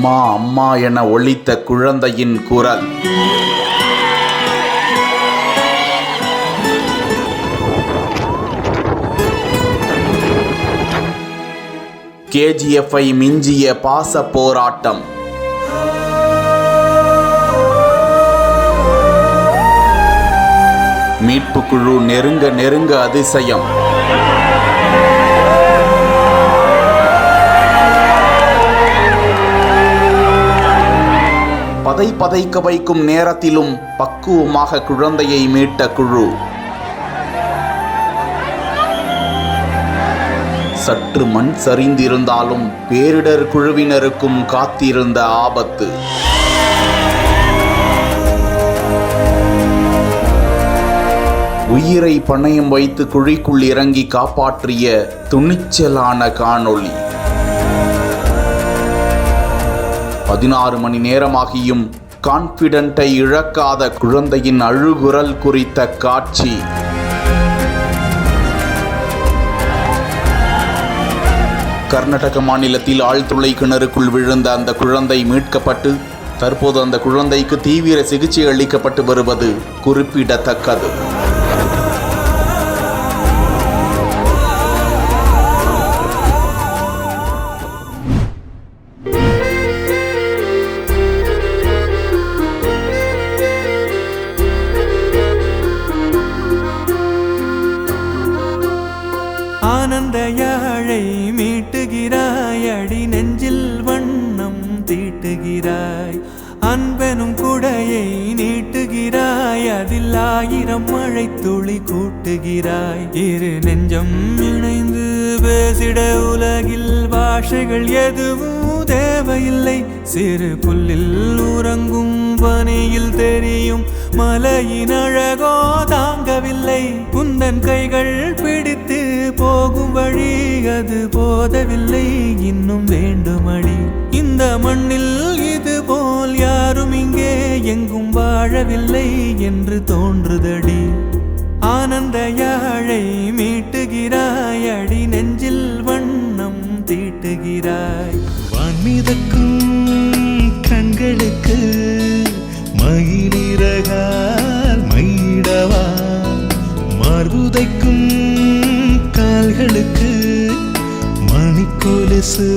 அம்மா அம்மா என ஒலித்த குழந்தையின் குரல். KGF-ஐ மிஞ்சிய பாச போராட்டம். மீட்பு குழு நெருங்க நெருங்க அதிசயம். பதைக்க வைக்கும் நேரத்திலும் பக்குவமாக குழந்தையை மீட்ட குழு. சற்று மண் சரிந்திருந்தாலும் பேரிடர் குழுவினருக்கும் காத்திருந்த ஆபத்து. உயிரை பணயம் வைத்து குழிக்குள் இறங்கி காப்பாற்றிய துணிச்சலான காணொளி. 16 மணி நேரமாகியும் கான்பிடென்ட்டை இழக்காத குழந்தையின் அழுகுரல் குறித்த காட்சி. கர்நாடக மாநிலத்தில் ஆழ்துளை கிணறுக்குள் விழுந்த அந்த குழந்தை மீட்கப்பட்டு தற்போது அந்த குழந்தைக்கு தீவிர சிகிச்சை அளிக்கப்பட்டு வருவது குறிப்பிடத்தக்கது. ஆனந்த யாழை மீட்டுகிறாய், அடி நெஞ்சில் வண்ணம் தீட்டுகிறாய். அன்பெனும் குடையை நீட்டுகிறாய், அதில் 1000 மழை துளி கூட்டுகிறாய். இரு நெஞ்சம் இணைந்து பேசிட உலகில் பாஷைகள் எதுவும் தேவையில்லை. சிறு புல்லில் உறங்கும் பனியில் தெரியும் மலையின் அழகோ தாங்கவில்லை. குந்தன் கைகள் பிடித்து போகும் வழி அது போதவில்லை, இன்னும் வேண்டுமடி. இந்த மண்ணில் இது போல் யாரும் இங்கே எங்கும் வாழவில்லை என்று தோன்றுதடி. ஆனந்த யாழை மீட்டுகிறாய், அடி நெஞ்சில் வண்ணம் தீட்டுகிறாய். வான்மிதக்கும் கண்களுக்கு மயிலிறகால் மயிடவா, மார்புதைக்கும் கால்களுக்கு மணிக்கொலுசு